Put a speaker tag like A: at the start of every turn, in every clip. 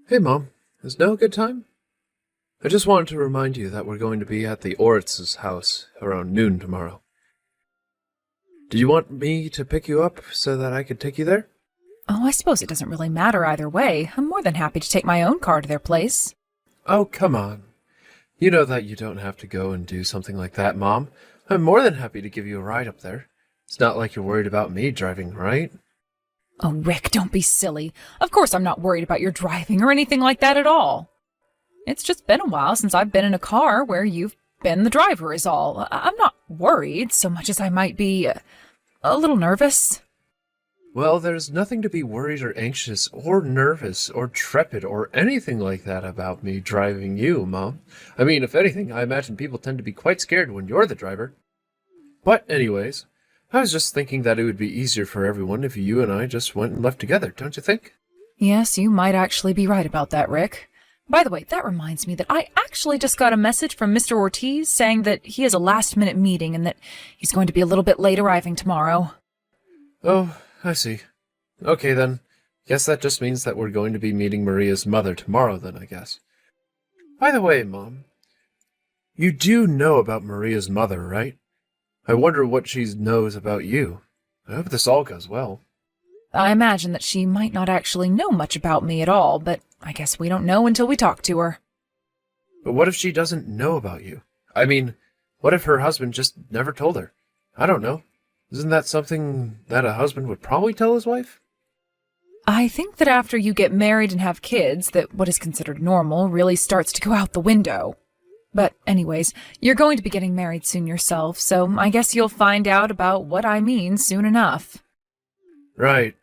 A: Hey, Mom. Is now a good time? I just wanted to remind you that we're going to be at the Oritz's house around noon tomorrow. Do you want me to pick you up so that I could take you there?
B: Oh, I suppose it doesn't really matter either way. I'm more than happy to take my own car to their place.
A: Oh, come on. You know that you don't have to go and do something like that, Mom. I'm more than happy to give you a ride up there. It's not like you're worried about me driving, right?
B: Oh, Rick, don't be silly. Of course I'm not worried about your driving or anything like that at all. It's just been a while since I've been in a car where you've been the driver is all. I'm not worried so much as I might be a little nervous.
A: Well, there's nothing to be worried or anxious or nervous or trepid or anything like that about me driving you, Mom. I mean, if anything, I imagine people tend to be quite scared when you're the driver. But anyways, I was just thinking that it would be easier for everyone if you and I just went and left together, don't you think?
B: Yes, you might actually be right about that, Rick. By the way, that reminds me that I actually just got a message from Mr. Ortiz saying that he has a last-minute meeting and that he's going to be a little bit late arriving tomorrow.
A: Oh, I see. Okay, then. Guess that just means that we're going to be meeting Maria's mother tomorrow, then, I guess. By the way, Mom, you do know about Maria's mother, right? I wonder what she knows about you. I hope this all goes well.
B: I imagine that she might not actually know much about me at all, but I guess we don't know until we talk to her.
A: But what if she doesn't know about you? I mean, what if her husband just never told her? I don't know. Isn't that something that a husband would probably tell his wife?
B: I think that after you get married and have kids, that what is considered normal really starts to go out the window. But anyways, you're going to be getting married soon yourself, so I guess you'll find out about what I mean soon enough.
A: Right.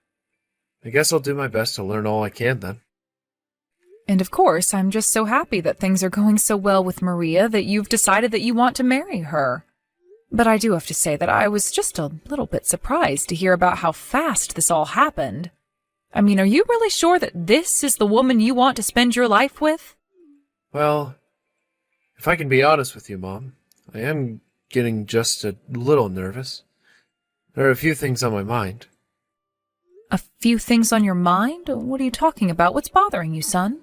A: I guess I'll do my best to learn all I can then.
B: And of course, I'm just so happy that things are going so well with Maria that you've decided that you want to marry her. But I do have to say that I was just a little bit surprised to hear about how fast this all happened. I mean, are you really sure that this is the woman you want to spend your life with?
A: Well, if I can be honest with you, Mom, I am getting just a little nervous. There are a few things on my mind.
B: A few things on your mind? What are you talking about? What's bothering you, son?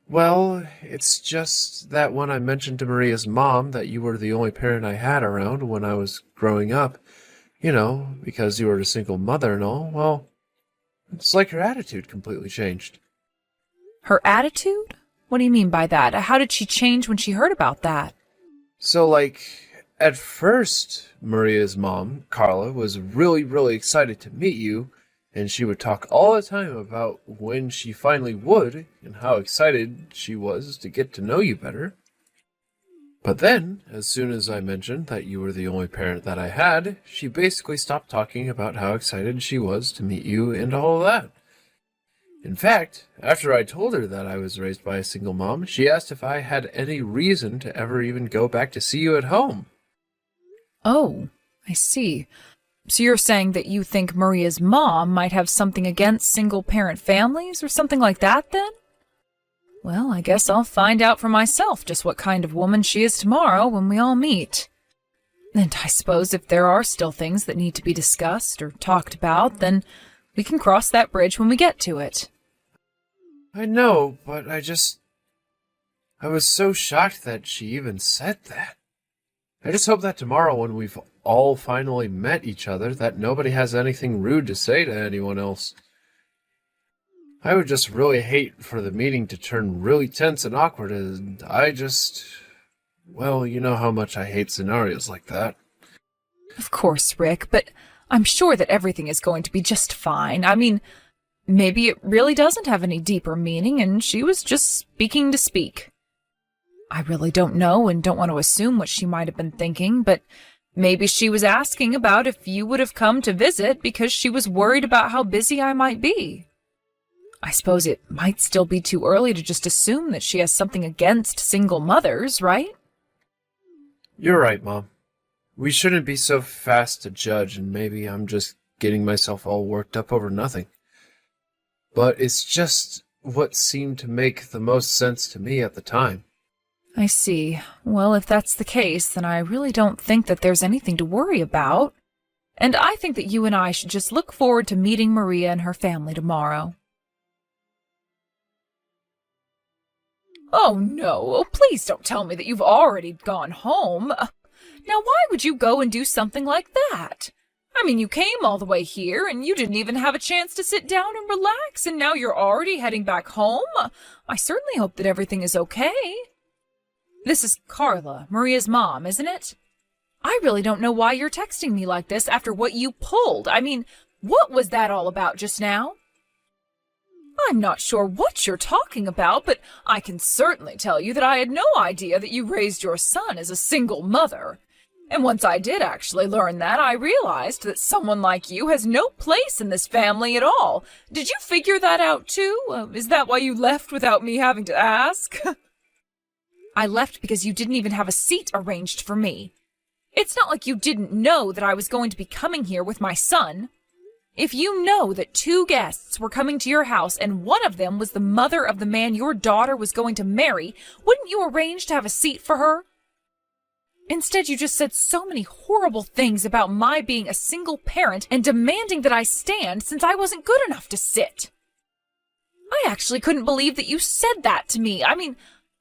A: Well, it's just that when I mentioned to Maria's mom that you were the only parent I had around when I was growing up, because you were a single mother and all, well, it's like her attitude completely changed.
B: Her attitude? What do you mean by that? How did she change when she heard about that?
A: So, at first, Maria's mom, Carla, was really, really excited to meet you, and she would talk all the time about when she finally would and how excited she was to get to know you better. But then, as soon as I mentioned that you were the only parent that I had, she basically stopped talking about how excited she was to meet you and all that. In fact, after I told her that I was raised by a single mom, she asked if I had any reason to ever even go back to see you at home.
B: Oh, I see. So you're saying that you think Maria's mom might have something against single-parent families or something like that, then? Well, I guess I'll find out for myself just what kind of woman she is tomorrow when we all meet. And I suppose if there are still things that need to be discussed or talked about, then we can cross that bridge when we get to it.
A: I know, but I was so shocked that she even said that. I just hope that tomorrow when we've all finally met each other, that nobody has anything rude to say to anyone else. I would just really hate for the meeting to turn really tense and awkward, and well, you know how much I hate scenarios like that.
B: Of course, Rick, but I'm sure that everything is going to be just fine. I mean, maybe it really doesn't have any deeper meaning, and she was just speaking to speak. I really don't know and don't want to assume what she might have been thinking, but maybe she was asking about if you would have come to visit because she was worried about how busy I might be. I suppose it might still be too early to just assume that she has something against single mothers, right?
A: You're right, Mom. We shouldn't be so fast to judge, and maybe I'm just getting myself all worked up over nothing. But it's just what seemed to make the most sense to me at the time.
B: I see. Well, if that's the case, then I really don't think that there's anything to worry about. And I think that you and I should just look forward to meeting Maria and her family tomorrow. Oh, no. Oh, please don't tell me that you've already gone home. Now, why would you go and do something like that? I mean, you came all the way here, and you didn't even have a chance to sit down and relax, and now you're already heading back home? I certainly hope that everything is okay. This is Carla, Maria's mom, isn't it? I really don't know why you're texting me like this after what you pulled. I mean, what was that all about just now? I'm not sure what you're talking about, but I can certainly tell you that I had no idea that you raised your son as a single mother. And once I did actually learn that, I realized that someone like you has no place in this family at all. Did you figure that out too? Is that why you left without me having to ask? I left because you didn't even have a seat arranged for me. It's not like you didn't know that I was going to be coming here with my son. If you know that 2 guests were coming to your house and one of them was the mother of the man your daughter was going to marry, wouldn't you arrange to have a seat for her? Instead, you just said so many horrible things about my being a single parent and demanding that I stand since I wasn't good enough to sit. I actually couldn't believe that you said that to me. I mean,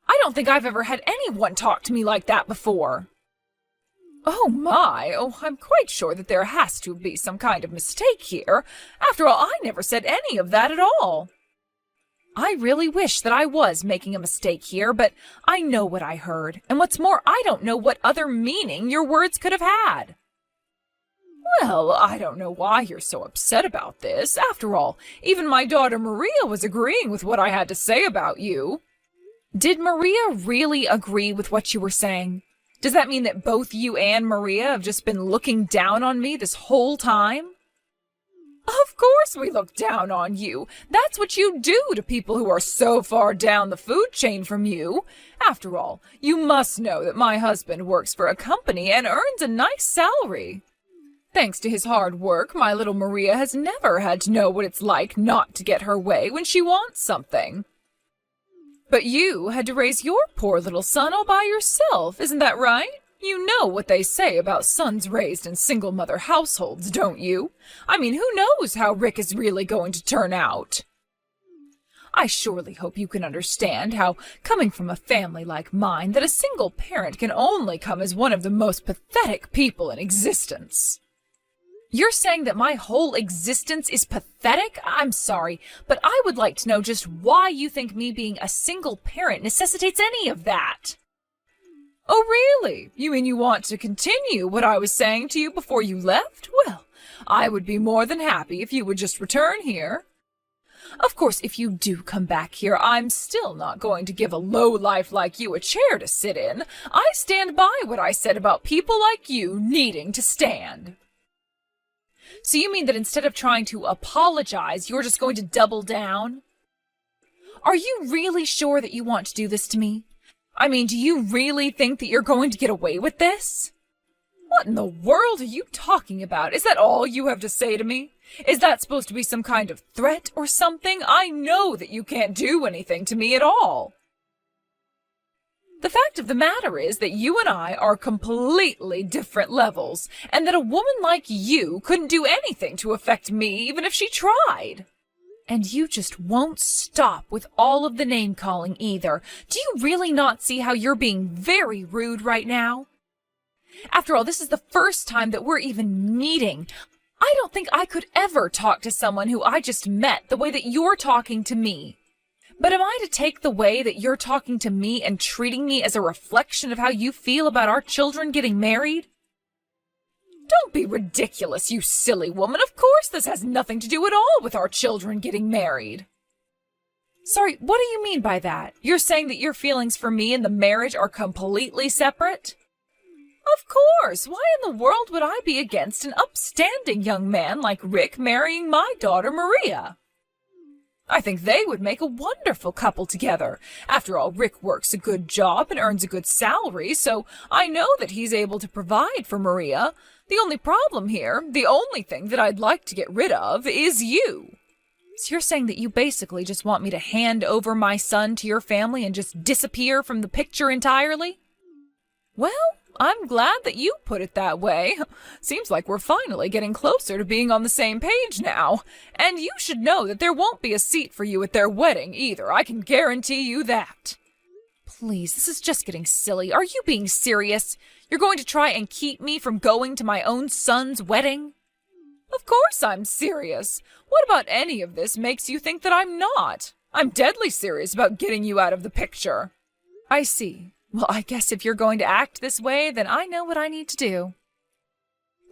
B: I don't think I've ever had anyone talk to me like that before. Oh my, I'm quite sure that there has to be some kind of mistake here. After all, I never said any of that at all. I really wish that I was making a mistake here, but I know what I heard, and what's more, I don't know what other meaning your words could have had. Well, I don't know why you're so upset about this. After all, even my daughter Maria was agreeing with what I had to say about you. Did Maria really agree with what you were saying? Does that mean that both you and Maria have just been looking down on me this whole time? Of course we look down on you. That's what you do to people who are so far down the food chain from you. After all, you must know that my husband works for a company and earns a nice salary. Thanks to his hard work, my little Maria has never had to know what it's like not to get her way when she wants something. But you had to raise your poor little son all by yourself, isn't that right? You know what they say about sons raised in single-mother households, don't you? I mean, who knows how Rick is really going to turn out? I surely hope you can understand how, coming from a family like mine, that a single parent can only come as one of the most pathetic people in existence. You're saying that my whole existence is pathetic? I'm sorry, but I would like to know just why you think me being a single parent necessitates any of that. Oh, really? You mean you want to continue what I was saying to you before you left? Well, I would be more than happy if you would just return here. Of course, if you do come back here, I'm still not going to give a lowlife like you a chair to sit in. I stand by what I said about people like you needing to stand. So you mean that instead of trying to apologize, you're just going to double down? Are you really sure that you want to do this to me? I mean, do you really think that you're going to get away with this? What in the world are you talking about? Is that all you have to say to me? Is that supposed to be some kind of threat or something? I know that you can't do anything to me at all. The fact of the matter is that you and I are completely different levels, and that a woman like you couldn't do anything to affect me even if she tried. And you just won't stop with all of the name-calling either. Do you really not see how you're being very rude right now? After all, this is the first time that we're even meeting. I don't think I could ever talk to someone who I just met the way that you're talking to me. But am I to take the way that you're talking to me and treating me as a reflection of how you feel about our children getting married? Don't be ridiculous, you silly woman. Of course this has nothing to do at all with our children getting married. Sorry, what do you mean by that? You're saying that your feelings for me and the marriage are completely separate? Of course. Why in the world would I be against an upstanding young man like Rick marrying my daughter Maria? I think they would make a wonderful couple together. After all, Rick works a good job and earns a good salary, so I know that he's able to provide for Maria. The only problem here, the only thing that I'd like to get rid of, is you. So you're saying that you basically just want me to hand over my son to your family and just disappear from the picture entirely? Well, I'm glad that you put it that way. Seems like we're finally getting closer to being on the same page now. And you should know that there won't be a seat for you at their wedding either. I can guarantee you that. Please, this is just getting silly. Are you being serious? You're going to try and keep me from going to my own son's wedding? Of course I'm serious. What about any of this makes you think that I'm not? I'm deadly serious about getting you out of the picture. I see. Well, I guess if you're going to act this way, then I know what I need to do.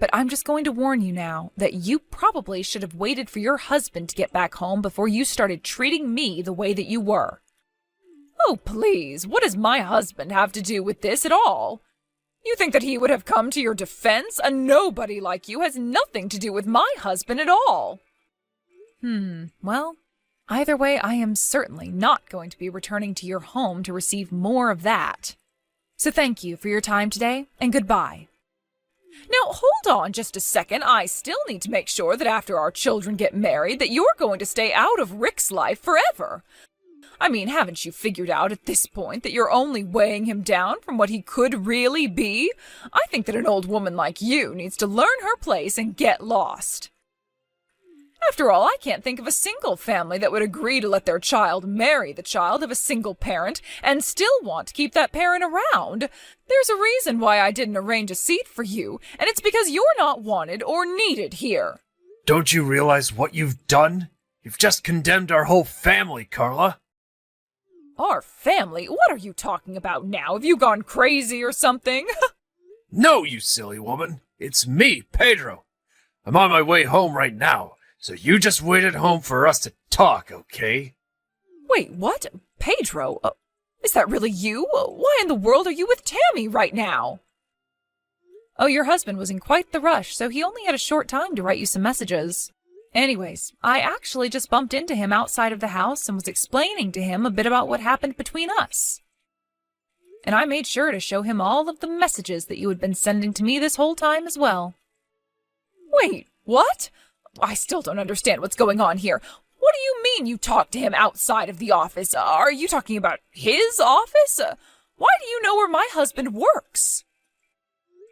B: But I'm just going to warn you now that you probably should have waited for your husband to get back home before you started treating me the way that you were. Oh, please, what does my husband have to do with this at all? You think that he would have come to your defense? A nobody like you has nothing to do with my husband at all. Well, either way, I am certainly not going to be returning to your home to receive more of that. So thank you for your time today, and goodbye. Now, hold on just a second. I still need to make sure that after our children get married that you're going to stay out of Rick's life forever. I mean, haven't you figured out at this point that you're only weighing him down from what he could really be? I think that an old woman like you needs to learn her place and get lost. After all, I can't think of a single family that would agree to let their child marry the child of a single parent and still want to keep that parent around. There's a reason why I didn't arrange a seat for you, and it's because you're not wanted or needed here.
A: Don't you realize what you've done? You've just condemned our whole family, Carla.
B: Our family? What are you talking about now? Have you gone crazy or something?
A: No, you silly woman. It's me, Pedro. I'm on my way home right now, so you just wait at home for us to talk, okay?
B: Wait, what? Pedro? Is that really you? Why in the world are you with Tammy right now? Oh, your husband was in quite the rush, so he only had a short time to write you some messages. Anyways, I actually just bumped into him outside of the house and was explaining to him a bit about what happened between us. And I made sure to show him all of the messages that you had been sending to me this whole time as well. Wait, what? I still don't understand what's going on here. What do you mean you talked to him outside of the office? Are you talking about his office? Why do you know where my husband works?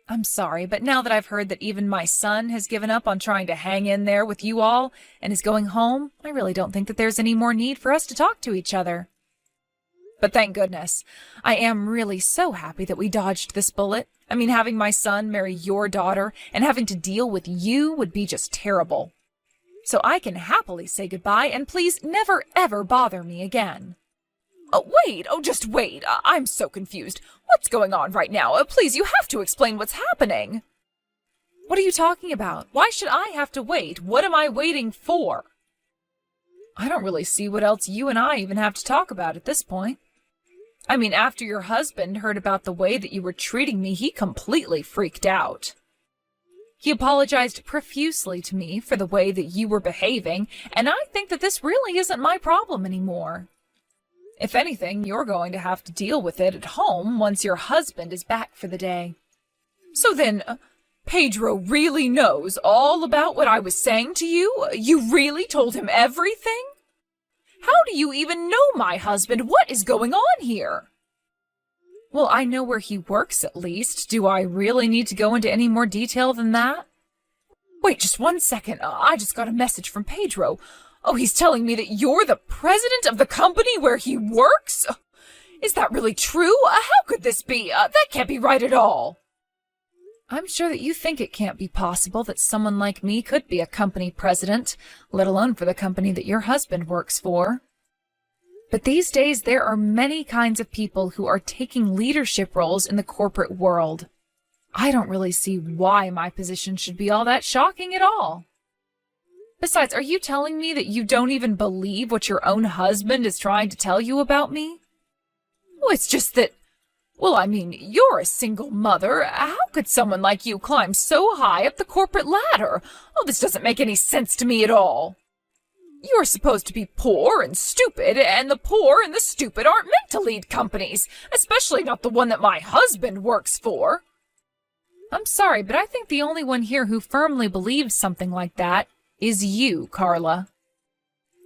B: I'm sorry, but now that I've heard that even my son has given up on trying to hang in there with you all and is going home, I really don't think that there's any more need for us to talk to each other. But thank goodness. I am really so happy that we dodged this bullet. I mean, having my son marry your daughter and having to deal with you would be just terrible. So I can happily say goodbye, and please never ever bother me again. Oh, wait! Oh, just wait! I'm so confused. What's going on right now? Please, you have to explain what's happening. What are you talking about? Why should I have to wait? What am I waiting for? I don't really see what else you and I even have to talk about at this point. I mean, after your husband heard about the way that you were treating me, he completely freaked out. He apologized profusely to me for the way that you were behaving, and I think that this really isn't my problem anymore. If anything, you're going to have to deal with it at home once your husband is back for the day. So then, Pedro really knows all about what I was saying to you? You really told him everything? How do you even know my husband? What is going on here? Well, I know where he works at least. Do I really need to go into any more detail than that? Wait, just one second. I just got a message from Pedro. Oh, he's telling me that you're the president of the company where he works? Is that really true? How could this be? That can't be right at all. I'm sure that you think it can't be possible that someone like me could be a company president, let alone for the company that your husband works for. But these days, there are many kinds of people who are taking leadership roles in the corporate world. I don't really see why my position should be all that shocking at all. Besides, are you telling me that you don't even believe what your own husband is trying to tell you about me? Oh, it's just that, well, I mean, you're a single mother. How could someone like you climb so high up the corporate ladder? Oh, this doesn't make any sense to me at all. You're supposed to be poor and stupid, and the poor and the stupid aren't meant to lead companies, especially not the one that my husband works for. I'm sorry, but I think the only one here who firmly believes something like that is you, Carla.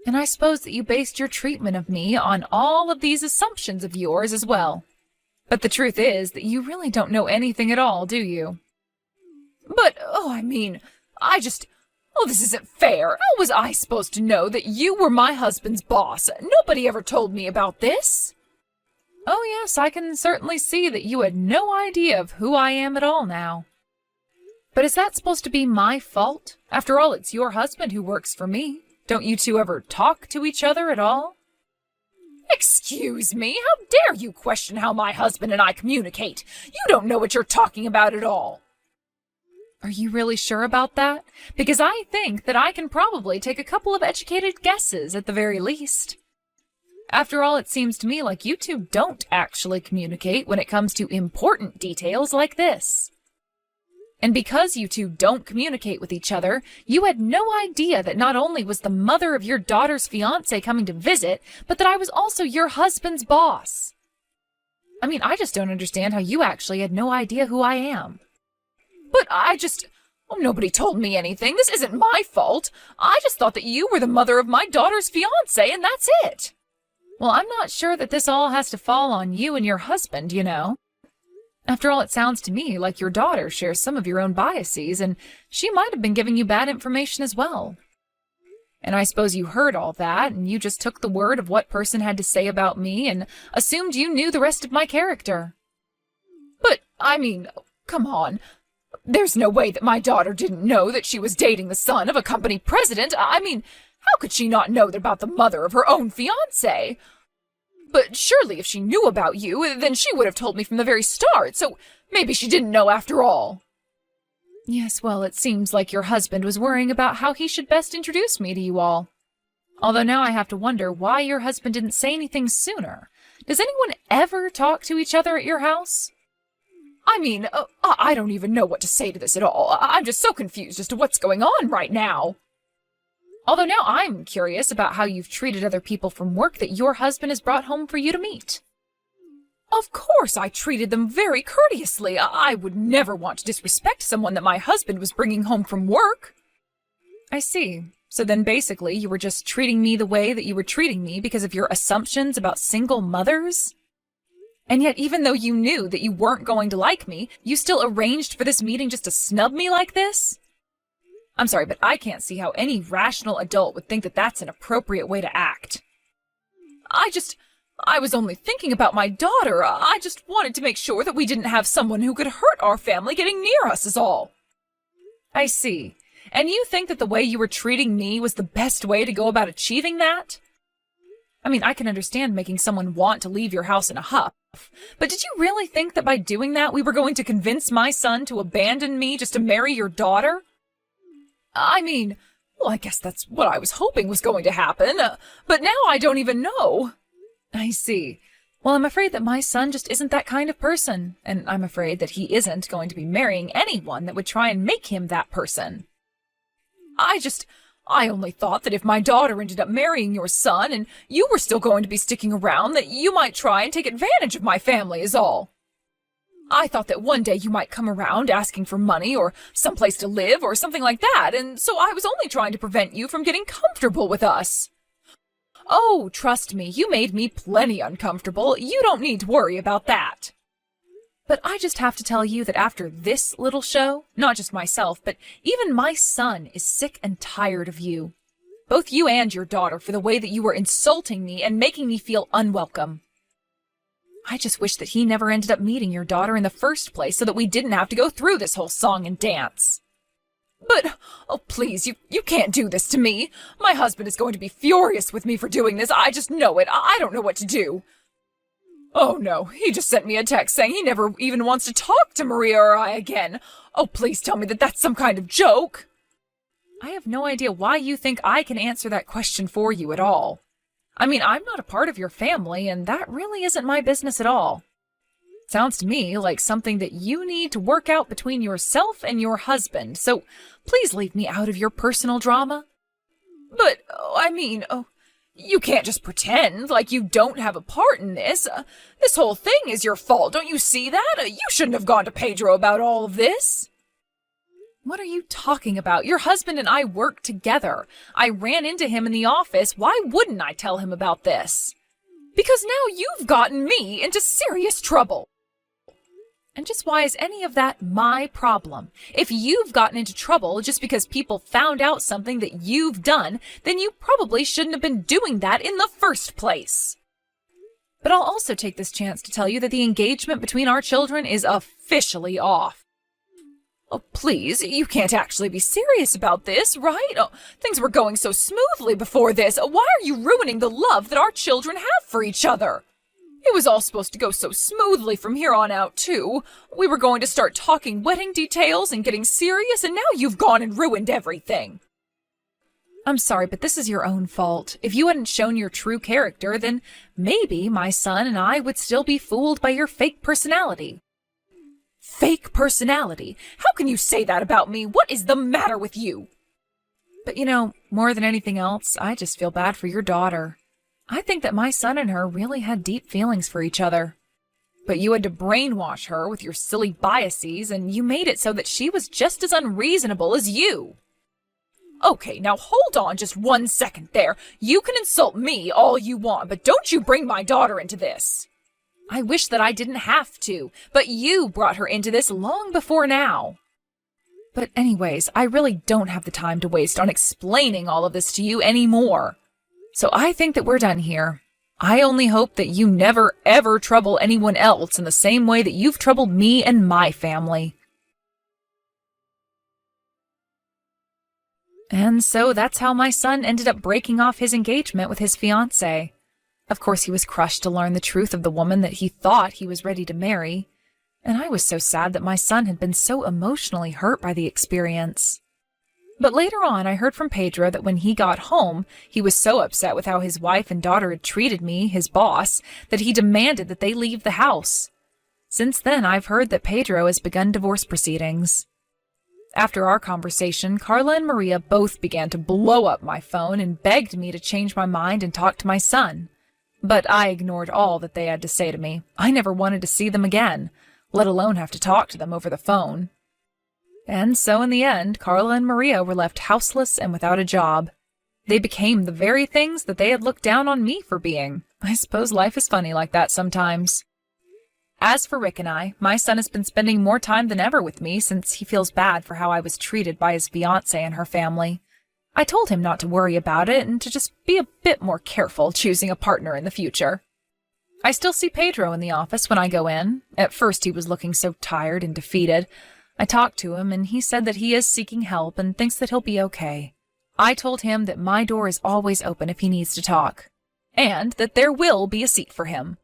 B: And I suppose that you based your treatment of me on all of these assumptions of yours as well. But the truth is that you really don't know anything at all, do you? But, this isn't fair. How was I supposed to know that you were my husband's boss? Nobody ever told me about this. Oh yes, I can certainly see that you had no idea of who I am at all now. But is that supposed to be my fault? After all, it's your husband who works for me. Don't you two ever talk to each other at all? Excuse me, how dare you question how my husband and I communicate? You don't know what you're talking about at all. Are you really sure about that? Because I think that I can probably take a couple of educated guesses at the very least. After all, it seems to me like you two don't actually communicate when it comes to important details like this. And because you two don't communicate with each other, you had no idea that not only was the mother of your daughter's fiancé coming to visit, but that I was also your husband's boss. I mean, I just don't understand how you actually had no idea who I am. But nobody told me anything. This isn't my fault. I just thought that you were the mother of my daughter's fiancé, and that's it. Well, I'm not sure that this all has to fall on you and your husband, you know. After all, it sounds to me like your daughter shares some of your own biases, and she might have been giving you bad information as well. And I suppose you heard all that, and you just took the word of what person had to say about me and assumed you knew the rest of my character. But, I mean, come on. There's no way that my daughter didn't know that she was dating the son of a company president. I mean, how could she not know about the mother of her own fiancé? But surely if she knew about you, then she would have told me from the very start, so maybe she didn't know after all. Yes, well, it seems like your husband was worrying about how he should best introduce me to you all. Although now I have to wonder why your husband didn't say anything sooner. Does anyone ever talk to each other at your house? I mean, I don't even know what to say to this at all. I'm just so confused as to what's going on right now. Although now I'm curious about how you've treated other people from work that your husband has brought home for you to meet. Of course I treated them very courteously. I would never want to disrespect someone that my husband was bringing home from work. I see. So then basically you were just treating me the way that you were treating me because of your assumptions about single mothers? And yet even though you knew that you weren't going to like me, you still arranged for this meeting just to snub me like this? I'm sorry, but I can't see how any rational adult would think that that's an appropriate way to act. I was only thinking about my daughter. I just wanted to make sure that we didn't have someone who could hurt our family getting near us is all. I see. And you think that the way you were treating me was the best way to go about achieving that? I mean, I can understand making someone want to leave your house in a huff, but did you really think that by doing that we were going to convince my son to abandon me just to marry your daughter? I mean, well, I guess that's what I was hoping was going to happen, but now I don't even know. I see. Well, I'm afraid that my son just isn't that kind of person, and I'm afraid that he isn't going to be marrying anyone that would try and make him that person. I only thought that if my daughter ended up marrying your son and you were still going to be sticking around, that you might try and take advantage of my family is all. I thought that one day you might come around asking for money or someplace to live or something like that, and so I was only trying to prevent you from getting comfortable with us. Oh, trust me, you made me plenty uncomfortable. You don't need to worry about that. But I just have to tell you that after this little show, not just myself, but even my son is sick and tired of you. Both you and your daughter for the way that you were insulting me and making me feel unwelcome. I just wish that he never ended up meeting your daughter in the first place so that we didn't have to go through this whole song and dance. But, oh please, you can't do this to me. My husband is going to be furious with me for doing this. I just know it. I don't know what to do. Oh no, he just sent me a text saying he never even wants to talk to Maria or I again. Oh, please tell me that that's some kind of joke. I have no idea why you think I can answer that question for you at all. I mean, I'm not a part of your family, and that really isn't my business at all. Sounds to me like something that you need to work out between yourself and your husband, so please leave me out of your personal drama. But, you can't just pretend like you don't have a part in this. This whole thing is your fault, don't you see that? You shouldn't have gone to Pedro about all of this. What are you talking about? Your husband and I work together. I ran into him in the office. Why wouldn't I tell him about this? Because now you've gotten me into serious trouble. And just why is any of that my problem? If you've gotten into trouble just because people found out something that you've done, then you probably shouldn't have been doing that in the first place. But I'll also take this chance to tell you that the engagement between our children is officially off. Oh, please, you can't actually be serious about this, right? Oh, things were going so smoothly before this. Why are you ruining the love that our children have for each other? It was all supposed to go so smoothly from here on out, too. We were going to start talking wedding details and getting serious, and now you've gone and ruined everything. I'm sorry, but this is your own fault. If you hadn't shown your true character, then maybe my son and I would still be fooled by your fake personality. Fake personality? How can you say that about me? What is the matter with you? But more than anything else, I just feel bad for your daughter. I think that my son and her really had deep feelings for each other. But you had to brainwash her with your silly biases, and you made it so that she was just as unreasonable as you. Okay, now hold on just 1 second there. You can insult me all you want, but don't you bring my daughter into this. I wish that I didn't have to, but you brought her into this long before now. But anyways, I really don't have the time to waste on explaining all of this to you anymore. So I think that we're done here. I only hope that you never ever trouble anyone else in the same way that you've troubled me and my family. And so that's how my son ended up breaking off his engagement with his fiancé. Of course, he was crushed to learn the truth of the woman that he thought he was ready to marry. And I was so sad that my son had been so emotionally hurt by the experience. But later on, I heard from Pedro that when he got home, he was so upset with how his wife and daughter had treated me, his boss, that he demanded that they leave the house. Since then, I've heard that Pedro has begun divorce proceedings. After our conversation, Carla and Maria both began to blow up my phone and begged me to change my mind and talk to my son. But I ignored all that they had to say to me. I never wanted to see them again, let alone have to talk to them over the phone. And so in the end, Carla and Maria were left houseless and without a job. They became the very things that they had looked down on me for being. I suppose life is funny like that sometimes. As for Rick and I, my son has been spending more time than ever with me since he feels bad for how I was treated by his fiancée and her family. I told him not to worry about it and to just be a bit more careful choosing a partner in the future. I still see Pedro in the office when I go in. At first he was looking so tired and defeated. I talked to him and he said that he is seeking help and thinks that he'll be okay. I told him that my door is always open if he needs to talk, and that there will be a seat for him.